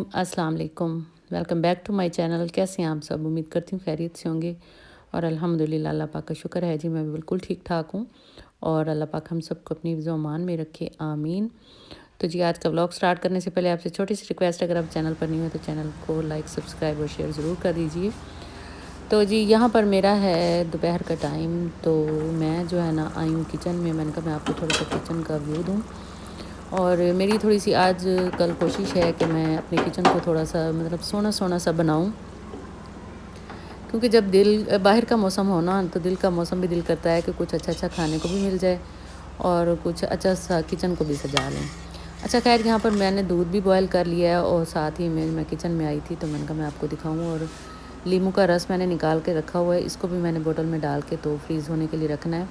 अस्सलाम वालेकुम। Welcome back to my channel. कैसे हैं आप सब? उम्मीद करती हूँ खैरियत से होंगे और अल्हम्दुलिल्लाह अल्लाह पाक का शुक्र है जी, मैं भी बिल्कुल ठीक ठाक हूँ और अल्लाह पाक हम सबको अपनी हिफ्ज़ व अमान में रखे, आमीन। तो जी, आज का व्लॉग स्टार्ट करने से पहले आपसे छोटी सी रिक्वेस्ट, अगर आप चैनल पर नहीं हो तो चैनल को लाइक, सब्सक्राइब और शेयर ज़रूर कर दीजिए। तो जी, यहाँ पर मेरा है दोपहर का टाइम, तो मैं जो है ना आई हूँ किचन में। मैंने कहा मैं आपको थोड़ा सा किचन का व्यू दूँ और मेरी थोड़ी सी आज कल कोशिश है कि मैं अपने किचन को थोड़ा सा मतलब सोना सोना सा बनाऊं, क्योंकि जब दिल बाहर का मौसम हो ना तो दिल का मौसम भी दिल करता है कि कुछ अच्छा अच्छा खाने को भी मिल जाए और कुछ अच्छा सा किचन को भी सजा लें। अच्छा खैर, यहाँ पर मैंने दूध भी बॉयल कर लिया है और साथ ही मैं किचन में आई थी तो मैंने कहा मैं आपको दिखाऊँ। और लीमू का रस मैंने निकाल के रखा हुआ है, इसको भी मैंने बोतल में डाल के तो फ्रीज़ होने के लिए रखना है।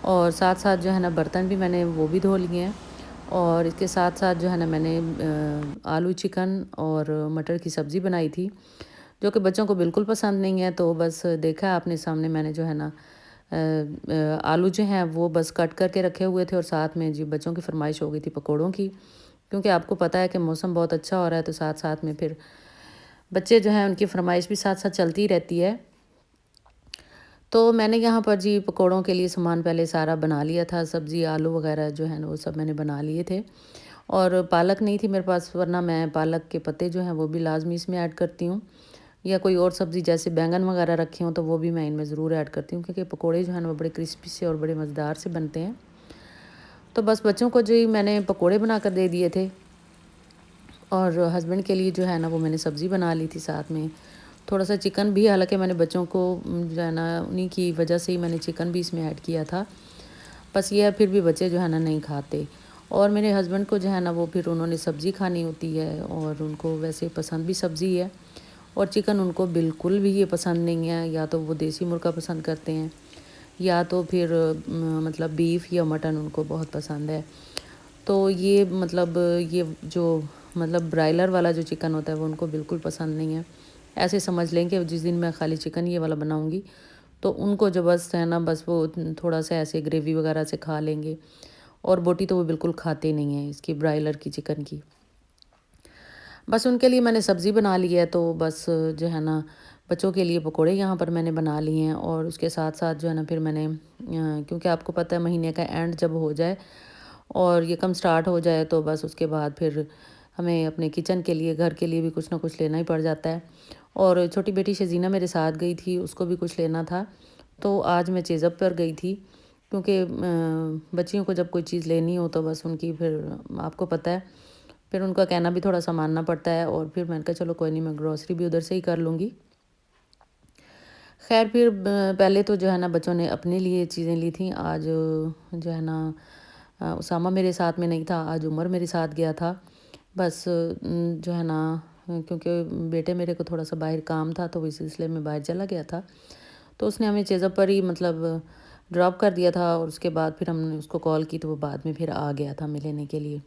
और साथ साथ जो है ना बर्तन भी मैंने वो भी धो लिए हैं और इसके साथ साथ जो है ना मैंने आलू चिकन और मटर की सब्ज़ी बनाई थी, जो कि बच्चों को बिल्कुल पसंद नहीं है। तो बस देखा आपने सामने, मैंने जो है ना आलू जो हैं वो बस कट करके रखे हुए थे और साथ में जी बच्चों की फरमाइश हो गई थी पकौड़ों की, क्योंकि आपको पता है कि मौसम बहुत अच्छा हो रहा है तो साथ साथ में फिर बच्चे जो हैं उनकी फरमाइश भी साथ साथ चलती ही रहती है। तो मैंने यहाँ पर जी पकौड़ों के लिए सामान पहले सारा बना लिया था, सब्ज़ी आलू वगैरह जो है ना वो सब मैंने बना लिए थे। और पालक नहीं थी मेरे पास, वरना मैं पालक के पत्ते जो हैं वो भी लाजमी इसमें ऐड करती हूँ, या कोई और सब्ज़ी जैसे बैंगन वगैरह रखे हों तो वो भी मैं इनमें ज़रूर ऐड करती हूँ, क्योंकि पकोड़े जो हैं वो बड़े क्रिस्पी से और बड़े मज़ेदार से बनते हैं। तो बस बच्चों को जी मैंने पकोड़े बना कर दे दिए थे और हस्बैंड के लिए जो है ना वो मैंने सब्ज़ी बना ली थी, साथ में थोड़ा सा चिकन भी, हालांकि मैंने बच्चों को जो है ना उन्हीं की वजह से ही मैंने चिकन भी इसमें ऐड किया था। बस ये है, फिर भी बच्चे जो है ना नहीं खाते। और मेरे हस्बैंड को जो है ना वो फिर उन्होंने सब्ज़ी खानी होती है और उनको वैसे पसंद भी सब्ज़ी है, और चिकन उनको बिल्कुल भी ये पसंद नहीं है। या तो वो देसी मुर्गा पसंद करते हैं या तो फिर मतलब बीफ या मटन उनको बहुत पसंद है। तो ये मतलब ये जो मतलब ब्रायलर वाला जो चिकन होता है वो उनको बिल्कुल पसंद नहीं है। ऐसे समझ लें कि जिस दिन मैं खाली चिकन ये वाला बनाऊंगी तो उनको जो बस है ना बस वो थोड़ा सा ऐसे ग्रेवी वगैरह से खा लेंगे, और बोटी तो वो बिल्कुल खाते नहीं हैं इसकी, ब्रायलर की चिकन की। बस उनके लिए मैंने सब्ज़ी बना ली है, तो बस जो है ना बच्चों के लिए पकोड़े यहाँ पर मैंने बना लिए हैं। और उसके साथ साथ जो है ना फिर मैंने क्योंकि आपको पता है महीने का एंड जब हो जाए और ये कम स्टार्ट हो जाए तो बस उसके बाद फिर हमें अपने किचन के लिए, घर के लिए भी कुछ ना कुछ लेना ही पड़ जाता है। और छोटी बेटी शजीना मेरे साथ गई थी, उसको भी कुछ लेना था, तो आज मैं चेज़अप पर गई थी, क्योंकि बच्चियों को जब कोई चीज़ लेनी हो तो बस उनकी फिर आपको पता है फिर उनका कहना भी थोड़ा सा मानना पड़ता है। और फिर मैंने कहा चलो कोई नहीं, मैं ग्रॉसरी भी उधर से ही कर लूँगी। खैर फिर पहले तो जो है ना बच्चों ने अपने लिए चीज़ें ली थी। आज जो है ना उसामा मेरे साथ में नहीं था, आज उमर मेरे साथ गया था। बस जो है ना क्योंकि बेटे मेरे को थोड़ा सा बाहर काम था तो इस सिलसिले में बाहर चला गया था, तो उसने हमें चेज़अप पर ही मतलब ड्रॉप कर दिया था। और उसके बाद फिर हमने उसको कॉल की तो वो बाद में फिर आ गया था मिलने के लिए।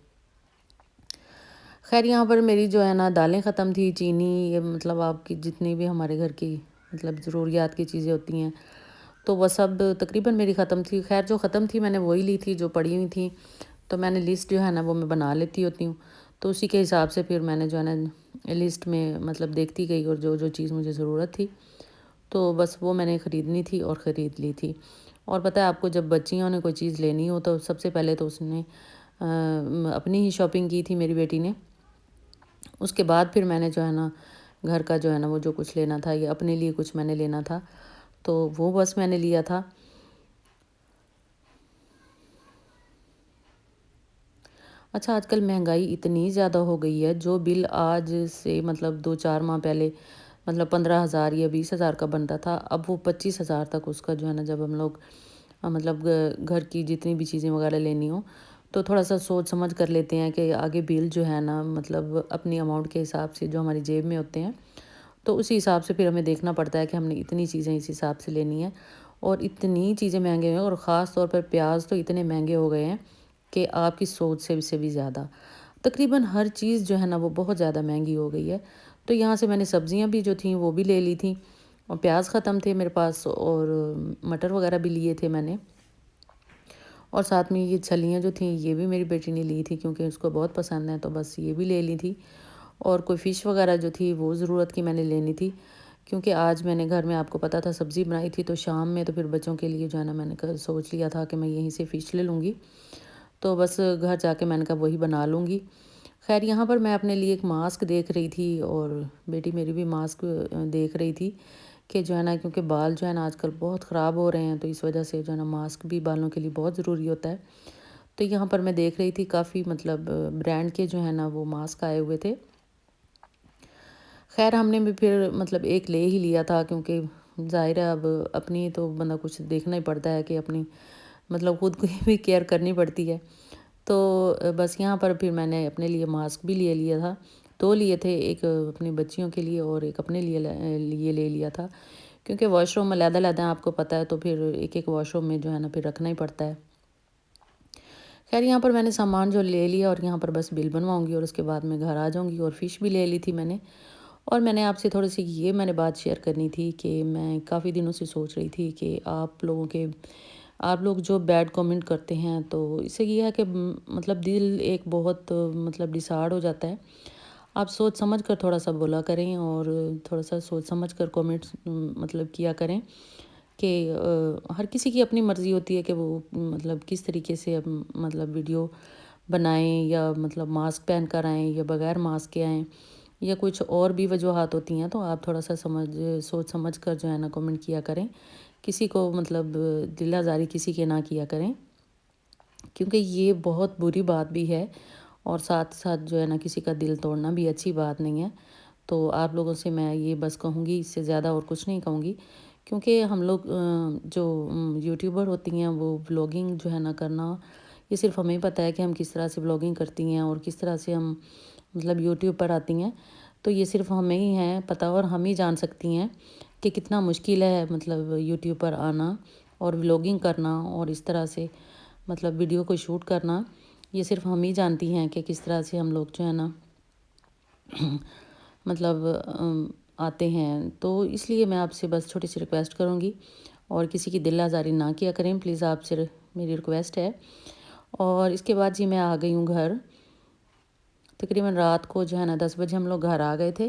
खैर यहाँ पर मेरी जो है ना दालें ख़त्म थी, चीनी, ये मतलब आपकी जितनी भी हमारे घर की मतलब ज़रूरियात की चीज़ें होती हैं तो वह सब तकरीबन मेरी ख़त्म थी। खैर जो ख़त्म थी मैंने वही ली थी जो पड़ी हुई थी, तो मैंने लिस्ट जो है ना वो मैं बना लेती होती हूँ, तो उसी के हिसाब से फिर मैंने जो है ना लिस्ट में मतलब देखती गई और जो जो चीज़ मुझे ज़रूरत थी तो बस वो मैंने ख़रीदनी थी और ख़रीद ली थी। और पता है आपको, जब बच्चियों ने कोई चीज़ लेनी हो तो सबसे पहले तो उसने अपनी ही शॉपिंग की थी मेरी बेटी ने। उसके बाद फिर मैंने जो है ना घर का जो है ना वो जो कुछ लेना था, या अपने लिए कुछ मैंने लेना था तो वो बस मैंने लिया था। अच्छा, आजकल महंगाई इतनी ज़्यादा हो गई है, जो बिल आज से मतलब 2-4 माह पहले मतलब 15,000 या 20,000 का बनता था, अब वो 25,000 तक उसका जो है ना, जब हम लोग मतलब घर की जितनी भी चीज़ें वगैरह लेनी हो तो थोड़ा सा सोच समझ कर लेते हैं कि आगे बिल जो है ना मतलब अपनी अमाउंट के हिसाब से जो हमारी जेब में होते हैं तो उसी हिसाब से फिर हमें देखना पड़ता है कि हमने इतनी चीज़ें इस हिसाब से लेनी है। और इतनी चीज़ें महंगे हुए हैं, और ख़ास तौर पर प्याज तो इतने महंगे हो गए हैं कि आपकी सोच से भी ज़्यादा। तकरीबन हर चीज़ जो है ना वो बहुत ज़्यादा महंगी हो गई है। तो यहाँ से मैंने सब्जियाँ भी जो थी वो भी ले ली थी, और प्याज ख़त्म थे मेरे पास, और मटर वगैरह भी लिए थे मैंने। और साथ में ये छलियाँ जो थी ये भी मेरी बेटी ने ली थी, क्योंकि उसको बहुत पसंद है, तो बस ये भी ले ली थी। اور کوئی فش وغیرہ جو تھی وہ ضرورت کی میں نے لینی تھی، کیونکہ آج میں نے گھر میں آپ کو پتہ تھا سبزی بنائی تھی، تو شام میں تو پھر بچوں کے لیے جو ہے نا میں نے سوچ لیا تھا کہ میں یہیں سے فش لے لوں گی، تو بس گھر جا کے میں نے کہا وہی بنا لوں گی۔ خیر یہاں پر میں اپنے لیے ایک ماسک دیکھ رہی تھی، اور بیٹی میری بھی ماسک دیکھ رہی تھی کہ جو ہے نا کیونکہ بال جو ہے نا آج کل بہت خراب ہو رہے ہیں، تو اس وجہ سے جو ہے نا ماسک بھی بالوں کے لیے بہت ضروری ہوتا ہے۔ تو یہاں پر میں دیکھ رہی تھی کافی مطلب برانڈ کے جو ہے نا وہ ماسک آئے ہوئے تھے۔ خیر ہم نے بھی پھر مطلب ایک لے ہی لیا تھا، کیونکہ ظاہر ہے اب اپنی تو بندہ کچھ دیکھنا ہی پڑتا ہے کہ اپنی مطلب خود کی بھی کیئر کرنی پڑتی ہے۔ تو بس یہاں پر پھر میں نے اپنے لیے ماسک بھی لے لیا تھا، 2 لیے تھے، ایک اپنی بچیوں کے لیے اور ایک اپنے لیے لے لیا تھا، کیونکہ واش روم علیحدہ آپ کو پتہ ہے، تو پھر ایک ایک واش روم میں جو ہے نا پھر رکھنا ہی پڑتا ہے۔ خیر یہاں پر میں نے سامان جو لے لیا، اور یہاں پر بس بل بنواؤں گی اور اس کے بعد میں گھر آ جاؤں گی، اور فش بھی لے لی تھی میں نے۔ اور میں نے آپ سے تھوڑی سی یہ میں نے بات شیئر کرنی تھی کہ میں کافی دنوں سے سوچ رہی تھی کہ آپ لوگ جو بیڈ کامنٹ کرتے ہیں، تو اس سے یہ ہے کہ مطلب دل ایک بہت مطلب ڈسہارڈ ہو جاتا ہے۔ آپ سوچ سمجھ کر تھوڑا سا بولا کریں، اور تھوڑا سا سوچ سمجھ کر کامنٹس مطلب کیا کریں، کہ ہر کسی کی اپنی مرضی ہوتی ہے کہ وہ مطلب کس طریقے سے مطلب ویڈیو بنائیں، یا مطلب ماسک پہن کر آئیں یا بغیر ماسک کے آئیں، یا کچھ اور بھی وجوہات ہوتی ہیں، تو آپ تھوڑا سا سوچ سمجھ کر جو ہے نا کامنٹ کیا کریں، کسی کو مطلب دل آزاری کسی کے نہ کیا کریں، کیونکہ یہ بہت بری بات بھی ہے، اور ساتھ ساتھ جو ہے نا کسی کا دل توڑنا بھی اچھی بات نہیں ہے۔ تو آپ لوگوں سے میں یہ بس کہوں گی، اس سے زیادہ اور کچھ نہیں کہوں گی، کیونکہ ہم لوگ جو یوٹیوبر ہوتی ہیں وہ بلاگنگ جو ہے نا کرنا، یہ صرف ہمیں پتہ ہے کہ ہم کس طرح سے بلاگنگ کرتی ہیں اور کس طرح سے ہم مطلب یوٹیوب پر آتی ہیں، تو یہ صرف ہمیں ہی ہے پتہ، اور ہم ہی جان سکتی ہیں کہ کتنا مشکل ہے مطلب یوٹیوب پر آنا اور بلاگنگ کرنا، اور اس طرح سے مطلب ویڈیو کو شوٹ کرنا، یہ صرف ہم ہی جانتی ہیں کہ کس طرح سے ہم لوگ جو ہے نا مطلب آتے ہیں۔ تو اس لیے میں آپ سے بس چھوٹی سی ریکویسٹ کروں گی، اور کسی کی دل آزاری نہ کیا کریں پلیز، آپ سے میری ریکویسٹ ہے۔ اور اس کے بعد جی میں آ گئی ہوں گھر، تقریباً رات کو جو ہے نا 10 بجے ہم لوگ گھر آ گئے تھے۔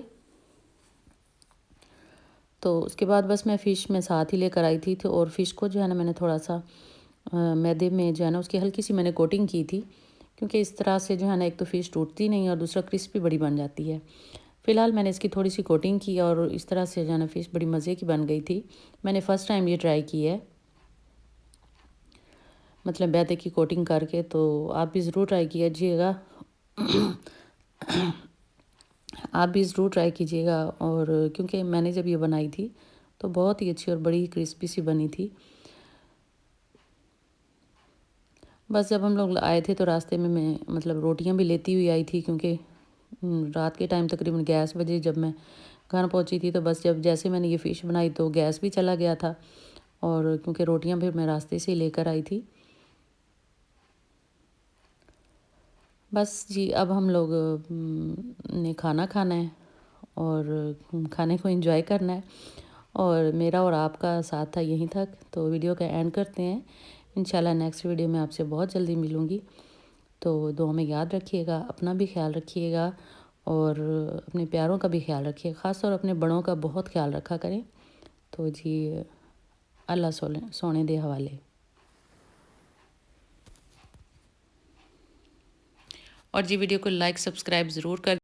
تو اس کے بعد بس میں فش میں ساتھ ہی لے کر آئی تھی، اور فش کو جو ہے نا میں نے تھوڑا سا میدے میں جو ہے نا اس کی ہلکی سی میں نے کوٹنگ کی تھی، کیونکہ اس طرح سے جو ہے نا ایک تو فش ٹوٹتی نہیں، اور دوسرا کرسپی بڑی بن جاتی ہے۔ فی الحال میں نے اس کی تھوڑی سی کوٹنگ کی، اور اس طرح سے جو ہے نا فش بڑی مزے کی بن گئی تھی۔ میں نے فرسٹ ٹائم یہ ٹرائی کی ہے مطلب میدے کی کوٹنگ کر کے، تو آپ بھی ضرور ٹرائی کیجیے گا آپ بھی ضرور ٹرائی کیجیے گا، اور کیونکہ میں نے جب یہ بنائی تھی تو بہت ہی اچھی اور بڑی کرسپی سی بنی تھی۔ بس جب ہم لوگ آئے تھے تو راستے میں مطلب روٹیاں بھی لیتی ہوئی آئی تھی، کیونکہ رات کے ٹائم تقریباً 11 بجے جب میں گھر پہنچی تھی، تو بس جیسے میں نے یہ فش بنائی تو گیس بھی چلا گیا تھا، اور کیونکہ روٹیاں پھر میں راستے سے ہی لے کر آئی تھی۔ بس جی اب ہم لوگ نے کھانا کھانا ہے، اور کھانے کو انجوائے کرنا ہے، اور میرا اور آپ کا ساتھ تھا یہیں تک، تو ویڈیو کا اینڈ کرتے ہیں۔ انشاءاللہ نیکسٹ ویڈیو میں آپ سے بہت جلدی ملوں گی، تو دعا میں یاد رکھیے گا، اپنا بھی خیال رکھیے گا، اور اپنے پیاروں کا بھی خیال رکھیے گا، خاص طور اپنے بڑوں کا بہت خیال رکھا کریں۔ تو جی اللہ سونے دے حوالے۔ اور جی ویڈیو کو لائک سبسکرائب ضرور کر